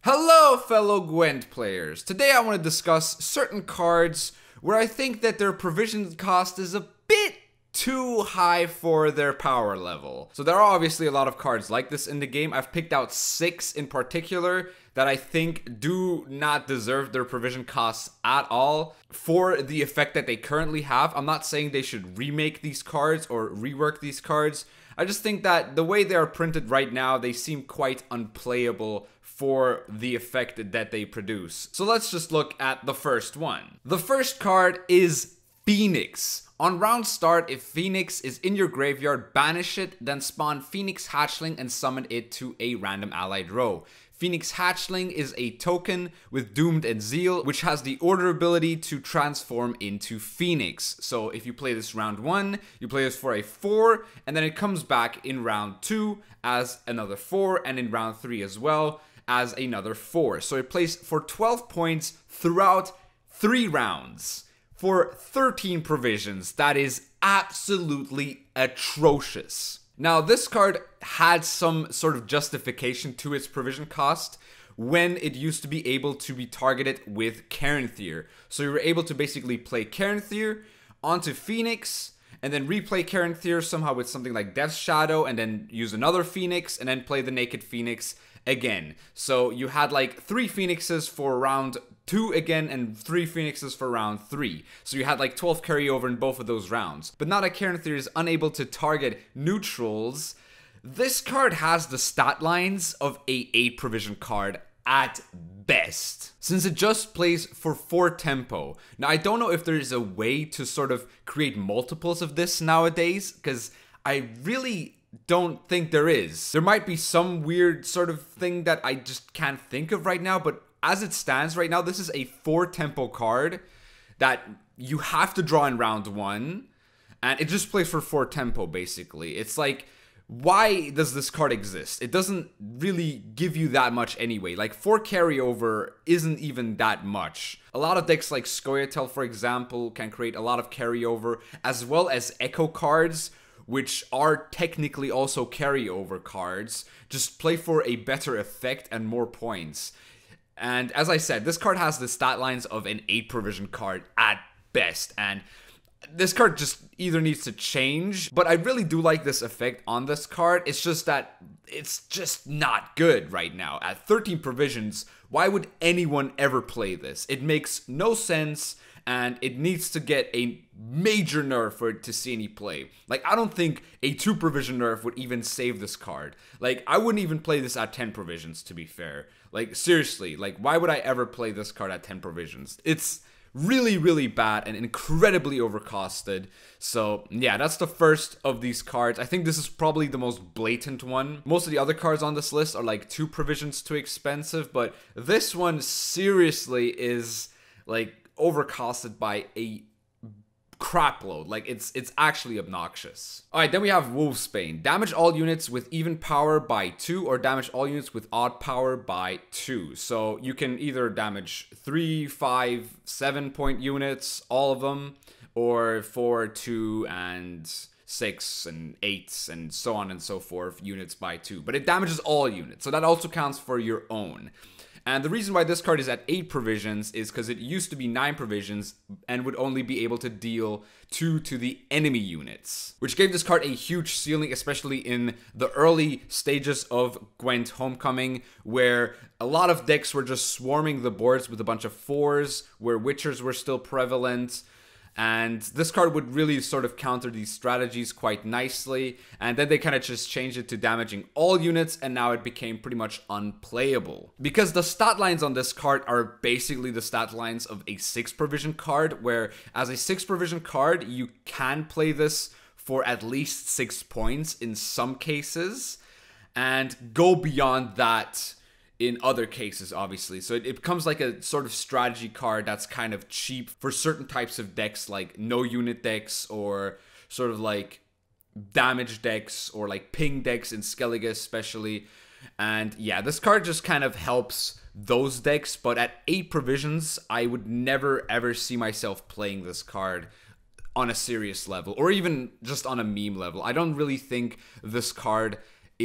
Hello fellow Gwent players. Today I want to discuss certain cards where I think that their provision cost is a bit too high for their power level. So there are obviously a lot of cards like this in the game. I've picked out 6 in particular that I think do not deserve their provision costs at all for the effect that they currently have. I'm not saying they should remake these cards or rework these cards. I just think that the way they are printed right now, they seem quite unplayable for the effect that they produce. So let's just look at the first one. The first card is Phoenix. On round start, if Phoenix is in your graveyard, banish it, then spawn Phoenix Hatchling and summon it to a random allied row. Phoenix Hatchling is a token with Doomed and Zeal, which has the order ability to transform into Phoenix. So if you play this round 1, you play this for a 4, and then it comes back in round 2 as another 4, and in round 3 as well as another 4. So it plays for 12 points throughout 3 rounds for 13 provisions. That is absolutely atrocious. Now, this card had some sort of justification to its provision cost when it used to be able to be targeted with Cairnthir. So you were able to basically play Cairnthir onto Phoenix, and then replay Cairnthir somehow with something like Death Shadow, and then use another Phoenix, and then play the Naked Phoenix again. So you had like 3 Phoenixes for round 2 again, and 3 Phoenixes for round 3. So you had like 12 carryover in both of those rounds. But now that Cairnthir is unable to target neutrals, this card has the stat lines of a 8 provision card at best, since it just plays for 4 tempo. Now I don't know if there is a way to sort of create multiples of this nowadays, because I really don't think there is. There might be some weird sort of thing that I just can't think of right now, but as it stands right now, this is a 4 tempo card that you have to draw in round 1, and it just plays for 4 tempo basically. It's like, why does this card exist? It doesn't really give you that much anyway. Like 4 carryover isn't even that much. A lot of decks like Scoia'tael, for example, can create a lot of carryover, as well as Echo cards, which are technically also carryover cards, just play for a better effect and more points. And as I said, this card has the stat lines of an 8 provision card at best, and this card just either needs to change. But I really do like this effect on this card. It's just that it's just not good right now. At 13 provisions, why would anyone ever play this? It makes no sense, and it needs to get a major nerf for it to see any play. Like, I don't think a 2 provision nerf would even save this card. Like, I wouldn't even play this at 10 provisions, to be fair. Like, seriously, like, why would I ever play this card at 10 provisions? It's really, really bad and incredibly overcosted. So yeah, that's the first of these cards. I think this is probably the most blatant one. Most of the other cards on this list are like 2 provisions too expensive, but this one seriously is like overcosted by a crap load. Like, it's actually obnoxious. Alright, then we have Wolfsbane. Damage all units with even power by 2, or damage all units with odd power by 2. So you can either damage 3, 5, 7 point units, all of them, or 4, 2, and 6, and 8, and so on and so forth units by 2. But it damages all units, so that also counts for your own. And the reason why this card is at 8 provisions is because it used to be 9 provisions and would only be able to deal 2 to the enemy units, which gave this card a huge ceiling, especially in the early stages of Gwent Homecoming, where a lot of decks were just swarming the boards with a bunch of 4s, where Witchers were still prevalent. And this card would really sort of counter these strategies quite nicely. And then they kind of just changed it to damaging all units, and now it became pretty much unplayable. Because the stat lines on this card are basically the stat lines of a 6 provision card, where as a 6 provision card, you can play this for at least 6 points in some cases, and go beyond that in other cases, obviously. So it becomes like a sort of strategy card that's kind of cheap for certain types of decks, like no unit decks, or sort of like damage decks, or like ping decks in Skellige especially. And yeah, this card just kind of helps those decks, but at 8 provisions, I would never ever see myself playing this card on a serious level, or even just on a meme level. I don't really think this card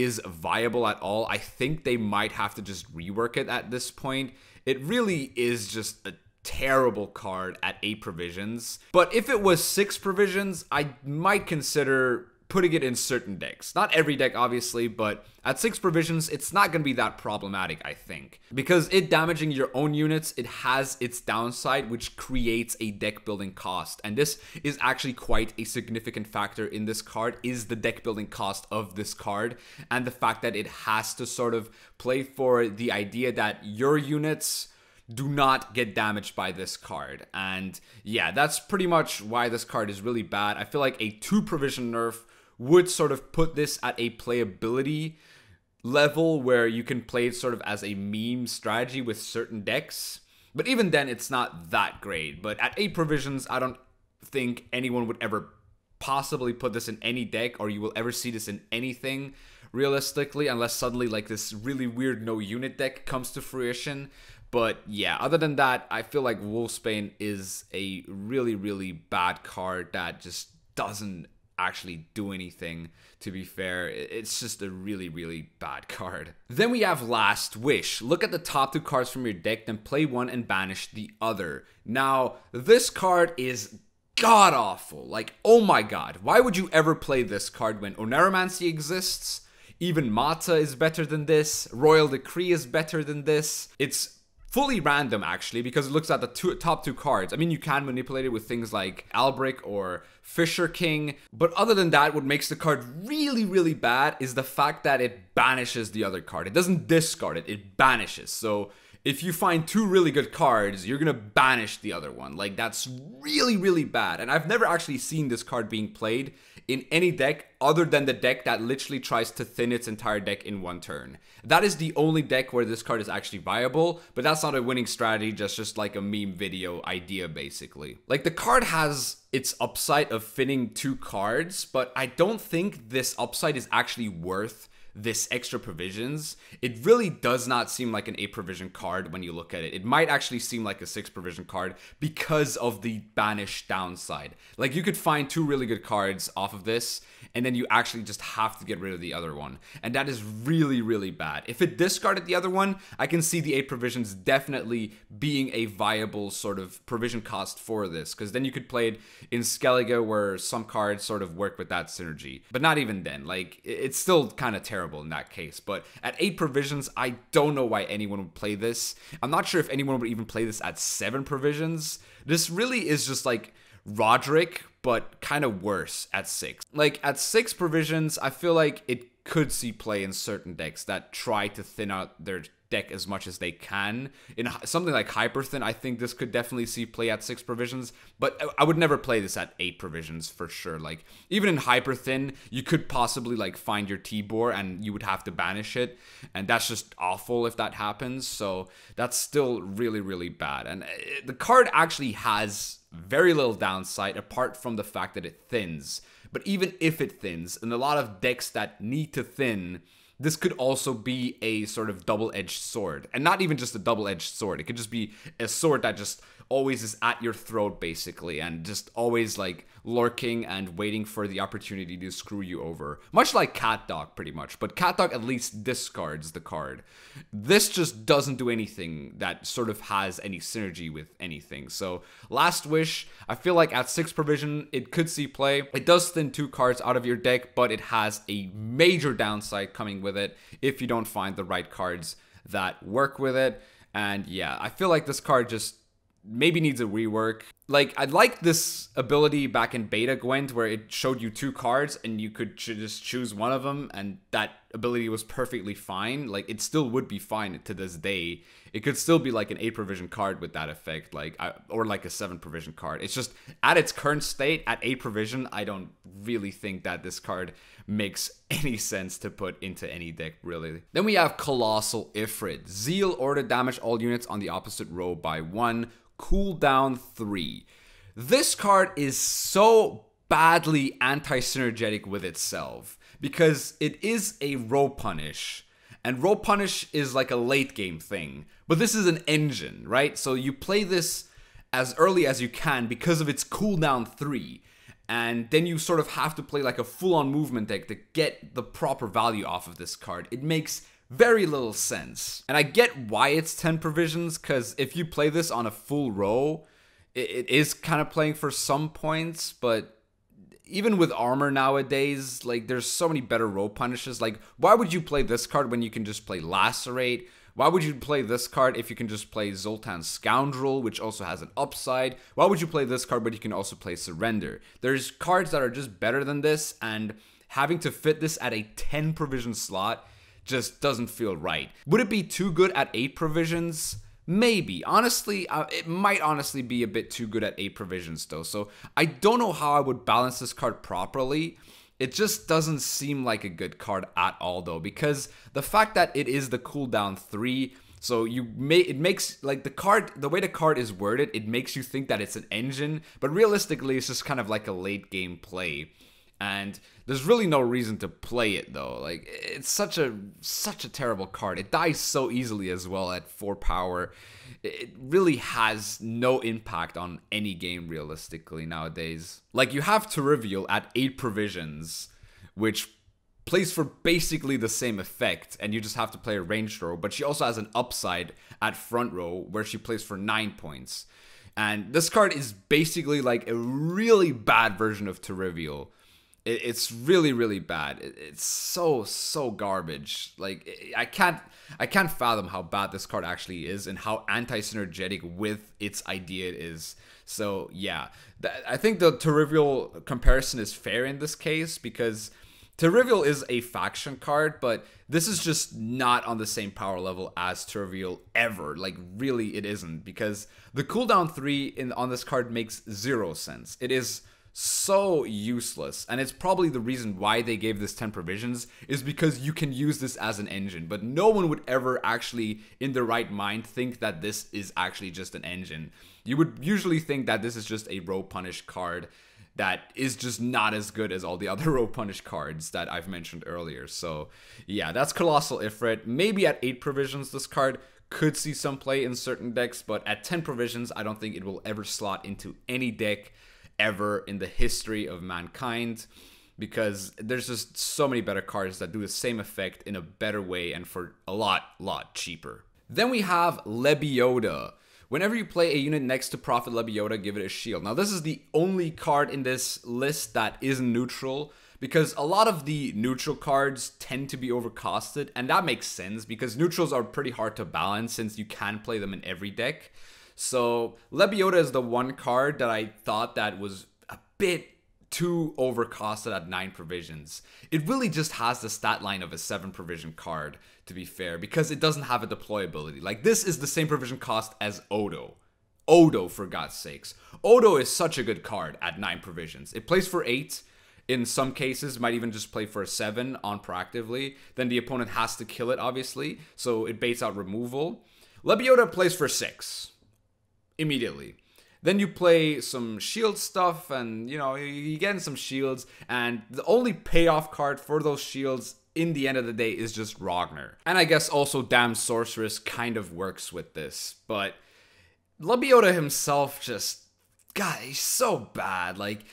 is viable at all. I think they might have to just rework it at this point. It really is just a terrible card at 8 provisions. But if it was 6 provisions, I might consider putting it in certain decks. Not every deck, obviously, but at 6 provisions, it's not going to be that problematic, I think. Because it damaging your own units, it has its downside, which creates a deck building cost. And this is actually quite a significant factor in this card, is the deck building cost of this card. And the fact that it has to sort of play for the idea that your units do not get damaged by this card. And yeah, that's pretty much why this card is really bad. I feel like a 2 provision nerf would sort of put this at a playability level where you can play it sort of as a meme strategy with certain decks. But even then, it's not that great. But at 8 provisions, I don't think anyone would ever possibly put this in any deck, or you will ever see this in anything realistically, unless suddenly like this really weird no unit deck comes to fruition. But yeah, other than that, I feel like Wolfsbane is a really, really bad card that just doesn't actually do anything, to be fair. It's just a really, really bad card. Then we have Last Wish. Look at the top 2 cards from your deck, then play one and banish the other. Now, this card is god-awful. Like, oh my god. Why would you ever play this card when Oneiromancy exists? Even Mata is better than this. Royal Decree is better than this. It's fully random, actually, because it looks at the top 2 cards. I mean, you can manipulate it with things like Albric or Fisher King, but other than that, what makes the card really, really bad is the fact that it banishes the other card. It doesn't discard it, it banishes. So if you find 2 really good cards, you're gonna banish the other one. Like, that's really, really bad. And I've never actually seen this card being played in any deck other than the deck that literally tries to thin its entire deck in 1 turn. That is the only deck where this card is actually viable, but that's not a winning strategy, just like a meme video idea, basically. Like, the card has its upside of thinning 2 cards, but I don't think this upside is actually worth this extra provisions. It really does not seem like an 8 provision card when you look at it. It might actually seem like a 6 provision card because of the banish downside. Like, you could find 2 really good cards off of this, and then you actually just have to get rid of the other one. And that is really, really bad. If it discarded the other one, I can see the 8 provisions definitely being a viable sort of provision cost for this, because then you could play it in Skellige where some cards sort of work with that synergy. But not even then. Like, it's still kind of terrible in that case. But at 8 provisions, I don't know why anyone would play this. I'm not sure if anyone would even play this at 7 provisions. This really is just like Roderick, but kind of worse at 6. Like, at 6 provisions, I feel like it could see play in certain decks that try to thin out their deck as much as they can. In something like Hyperthin, I think this could definitely see play at 6 provisions, but I would never play this at 8 provisions for sure. Like, even in Hyperthin, you could possibly like find your Tibor and you would have to banish it, and that's just awful if that happens. So that's still really, really bad. And the card actually has very little downside apart from the fact that it thins. But even if it thins, in a lot of decks that need to thin, this could also be a sort of double-edged sword. And not even just a double-edged sword. It could just be a sword that just always is at your throat, basically, and just always like lurking and waiting for the opportunity to screw you over. Much like CatDog, pretty much. But CatDog at least discards the card. This just doesn't do anything that sort of has any synergy with anything. So Last Wish, I feel like at 6 provision, it could see play. It does thin 2 cards out of your deck, but it has a major downside coming with it if you don't find the right cards that work with it. And yeah, I feel like this card just maybe needs a rework. Like, I'd like this ability back in beta Gwent where it showed you 2 cards and you could just choose one of them, and that ability was perfectly fine. Like, it still would be fine to this day. It could still be like an 8 provision card with that effect, like, or like a 7 provision card. It's just at its current state at 8 provision, I don't really think that this card makes any sense to put into any deck, really. Then we have Colossal Ifrit. Zeal, order damage all units on the opposite row by 1. Cooldown 3. This card is so badly anti-synergetic with itself because it is a row punish, and row punish is like a late game thing, but this is an engine, right? So you play this as early as you can because of its cooldown 3, and then you sort of have to play like a full-on movement deck to get the proper value off of this card. It makes very little sense. And I get why it's 10 provisions, because if you play this on a full row, it is kind of playing for some points, but even with armor nowadays, like, there's so many better row punishes. Like, why would you play this card when you can just play Lacerate? Why would you play this card if you can just play Zoltan's Scoundrel, which also has an upside? Why would you play this card but you can also play Surrender? There's cards that are just better than this, and having to fit this at a 10 provision slot just doesn't feel right. Would it be too good at 8 provisions? Maybe. Honestly, it might honestly be a bit too good at 8 provisions though. So I don't know how I would balance this card properly. It just doesn't seem like a good card at all though, because the fact that it is the cooldown 3, so it makes like the way the card is worded, it makes you think that it's an engine, but realistically it's just kind of like a late game play. And there's really no reason to play it though. Like, it's such a terrible card. It dies so easily as well at 4 power. It really has no impact on any game realistically nowadays. Like, you have to reveal at 8 provisions, which plays for basically the same effect, and you just have to play a ranged row, but she also has an upside at front row where she plays for 9 points. And this card is basically like a really bad version of Trivial. It's really, really bad. It's so garbage. Like, I can't fathom how bad this card actually is and how anti-synergetic with its idea it is. So yeah, I think the Trivial comparison is fair in this case, because Trivial is a faction card, but this is just not on the same power level as Trivial ever. Like, really it isn't, because the cooldown 3 on this card makes 0 sense. It is so useless, and it's probably the reason why they gave this 10 provisions, is because you can use this as an engine, but no one would ever actually in their right mind think that this is actually just an engine. You would usually think that this is just a row punish card that is just not as good as all the other row punish cards that I've mentioned earlier. So yeah, that's Colossal Ifrit. Maybe at 8 provisions this card could see some play in certain decks, but at 10 provisions I don't think it will ever slot into any deck ever in the history of mankind, because there's just so many better cards that do the same effect in a better way and for a lot cheaper. Then we have Librata. Whenever you play a unit next to Prophet Librata, give it a shield. Now, this is the only card in this list that isn't neutral, because a lot of the neutral cards tend to be overcosted, and that makes sense because neutrals are pretty hard to balance since you can play them in every deck. So Librata is the one card that I thought that was a bit too overcosted at 9 provisions. It really just has the stat line of a 7 provision card, to be fair, because it doesn't have a deployability. Like, this is the same provision cost as Odo. Odo, for God's sakes. Odo is such a good card at 9 provisions. It plays for 8. In some cases, might even just play for a 7 on proactively. Then the opponent has to kill it, obviously, so it baits out removal. Librata plays for 6. Immediately. Then you play some shield stuff, and you get in some shields, and the only payoff card for those shields in the end of the day is just Ragnar. And I guess also Damned Sorceress kind of works with this, but Librata himself just, God, he's so bad. Like,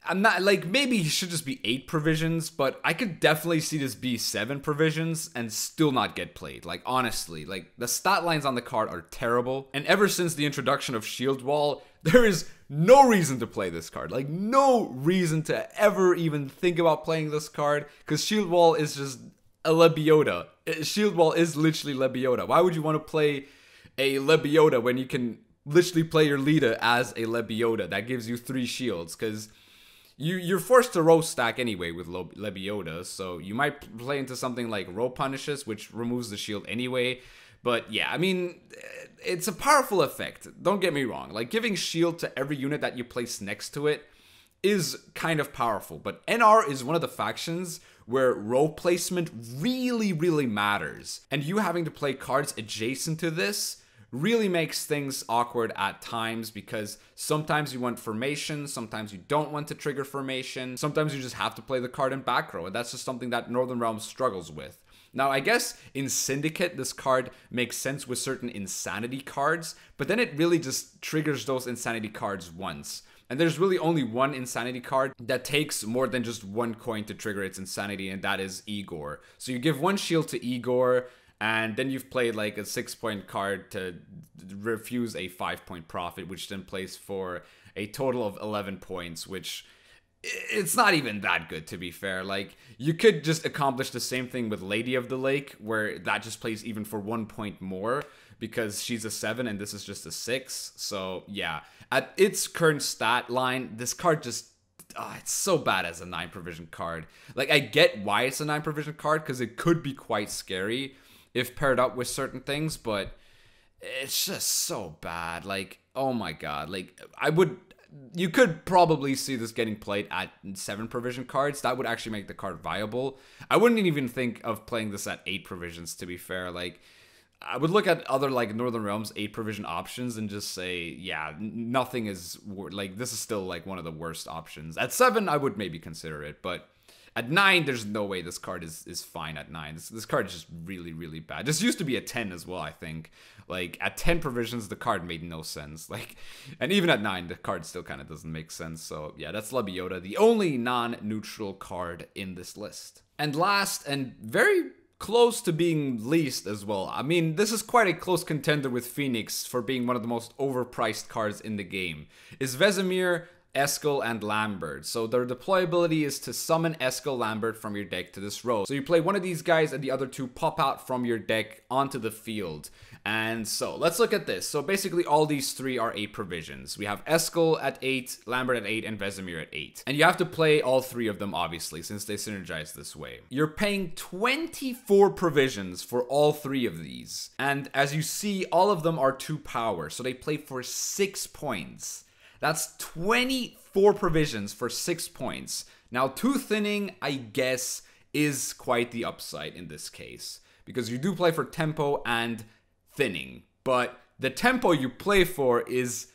I'm not, like, maybe he should just be 8 provisions, but I could definitely see this be 7 provisions and still not get played. Like, honestly, like, the stat lines on the card are terrible, and ever since the introduction of Shield Wall, there is no reason to play this card. Like, no reason to ever even think about playing this card, because Shield Wall is just a Librata. Shield Wall is literally Librata. Why would you want to play a Librata when you can literally play your Lita as a Librata that gives you 3 shields? Because you're forced to row stack anyway with Librata, so you might play into something like Row Punishes, which removes the shield anyway. But yeah, I mean, it's a powerful effect, don't get me wrong. Like, giving shield to every unit that you place next to it is kind of powerful, but NR is one of the factions where row placement really matters, and you having to play cards adjacent to this really makes things awkward at times, because sometimes you want formation, sometimes you don't want to trigger formation, sometimes you just have to play the card in back row, and that's just something that Northern Realms struggles with. Now, I guess in Syndicate, this card makes sense with certain Insanity cards, but then it really just triggers those Insanity cards once. And there's really only one insanity card that takes more than just one coin to trigger its insanity, and that is Igor. So you give one shield to Igor, and then you've played like a 6-point card to refuse a 5-point profit, which then plays for a total of 11 points, which it's not even that good, to be fair. Like, you could just accomplish the same thing with Lady of the Lake, where that just plays even for 1 point more, because she's a 7 and this is just a 6. So yeah, at its current stat line, this card just, it's so bad as a 9 provision card. Like, I get why it's a 9 provision card, because it could be quite scary if paired up with certain things, but it's just so bad. Like, oh my god. Like, you could probably see this getting played at 7 provision cards. That would actually make the card viable. I wouldn't even think of playing this at 8 provisions, to be fair. Like, I would look at other, like, Northern Realms 8 provision options and just say, yeah, nothing is, like, this is still, like, one of the worst options. At 7, I would maybe consider it, but at 9, there's no way this card is fine at 9. This card is just really, really bad. This used to be a 10 as well, I think. Like, at 10 provisions, the card made no sense. Like, and even at 9, the card still kind of doesn't make sense. So, yeah, that's Librata, the only non-neutral card in this list. And last, and very close to being least as well. I mean, this is quite a close contender with Phoenix for being one of the most overpriced cards in the game, is Vesimir, Eskel, and Lambert. So their deployability is to summon Eskel, Lambert from your deck to this row. So you play one of these guys and the other two pop out from your deck onto the field. And so let's look at this. So basically all these 3 are 8 provisions. We have Eskel at 8, Lambert at 8, and Vesimir at 8. And you have to play all 3 of them, obviously, since they synergize this way. You're paying 24 provisions for all 3 of these. And as you see, all of them are 2 power. So they play for 6 points. That's 24 provisions for 6 points. Now, 2 thinning, I guess, is quite the upside in this case, because you do play for tempo and thinning, but the tempo you play for is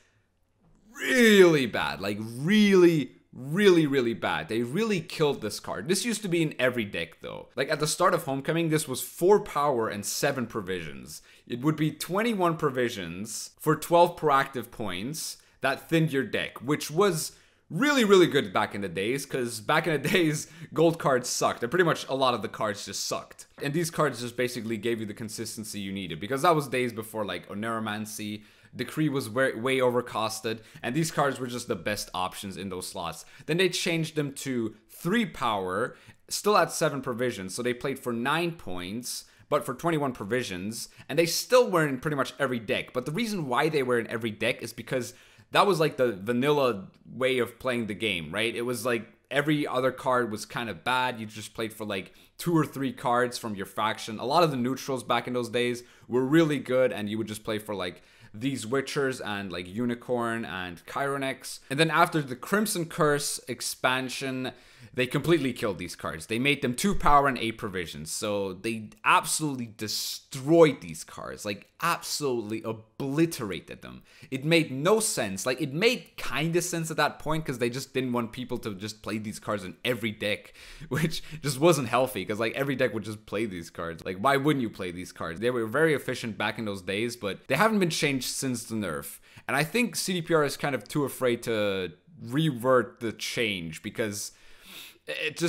really bad. Like, really, really, really bad. They really killed this card. This used to be in every deck, though. Like, at the start of Homecoming, this was 4 power and 7 provisions. It would be 21 provisions for 12 proactive points that thinned your deck, which was really, really good back in the days, because back in the days, gold cards sucked. And pretty much a lot of the cards just sucked. And these cards just basically gave you the consistency you needed, because that was days before, like, Oneiromancy, Decree was way overcosted, and these cards were just the best options in those slots. Then they changed them to 3 power, still at 7 provisions, so they played for 9 points, but for 21 provisions, and they still were in pretty much every deck. But the reason why they were in every deck is because that was like the vanilla way of playing the game, right? It was like every other card was kind of bad. You just played for like 2 or 3 cards from your faction. A lot of the neutrals back in those days were really good, and you would just play for like these Witchers and like Unicorn and Chironex. And then after the Crimson Curse expansion, they completely killed these cards. They made them 2 power and 8 provisions. So they absolutely destroyed these cards. Like, absolutely obliterated them. It made no sense. Like, it made kind of sense at that point, because they just didn't want people to just play these cards in every deck, which just wasn't healthy, because like every deck would just play these cards. Like, why wouldn't you play these cards? They were very efficient back in those days, but they haven't been changed since the nerf. And I think CDPR is kind of too afraid to revert the change, because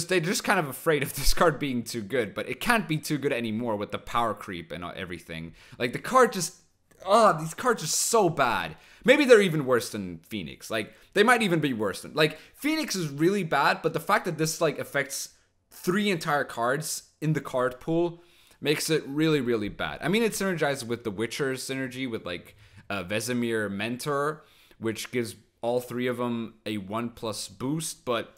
they're just kind of afraid of this card being too good, but it can't be too good anymore with the power creep and everything. Like, the card just, these cards are so bad. Maybe they're even worse than Phoenix. Like, they might even be worse than, like, Phoenix is really bad, but the fact that this, like, affects 3 entire cards in the card pool makes it really, really bad. I mean, it synergizes with the Witcher synergy with, like, Vesimir Mentor, which gives all 3 of them a 1+ boost, but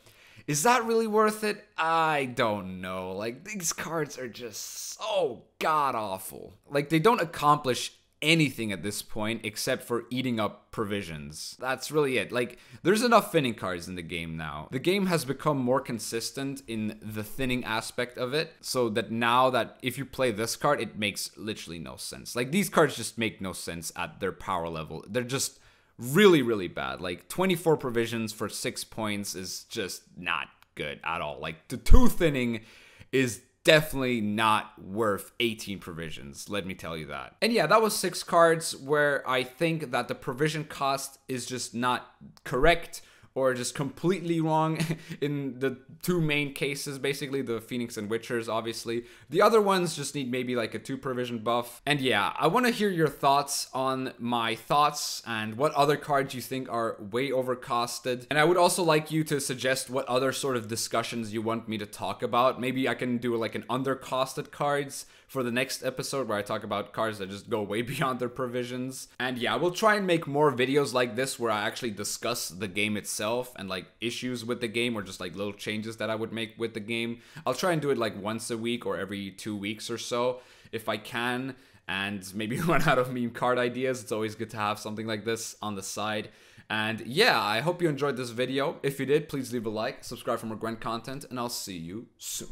is that really worth it? I don't know. Like, these cards are just so god-awful. Like, they don't accomplish anything at this point except for eating up provisions. That's really it. Like, there's enough thinning cards in the game now. The game has become more consistent in the thinning aspect of it, so that now that if you play this card, it makes literally no sense. Like, these cards just make no sense at their power level. They're just really, really bad. Like, 24 provisions for 6 points is just not good at all. Like, the 2 thinning is definitely not worth 18 provisions, let me tell you that. And yeah, that was 6 cards where I think that the provision cost is just not correct, or just completely wrong in the two main cases, basically the Phoenix and Witchers, obviously. The other ones just need maybe like a 2 provision buff. And yeah, I want to hear your thoughts on my thoughts and what other cards you think are way overcosted. And I would also like you to suggest what other sort of discussions you want me to talk about. Maybe I can do like an undercosted cards for the next episode where I talk about cards that just go way beyond their provisions. And yeah, I will try and make more videos like this where I actually discuss the game itself and like issues with the game or just like little changes that I would make with the game. I'll try and do it like once a week or every 2 weeks or so if I can, and maybe run out of meme card ideas. It's always good to have something like this on the side. And yeah, I hope you enjoyed this video. If you did, please leave a like, subscribe for more Gwent content, and I'll see you soon.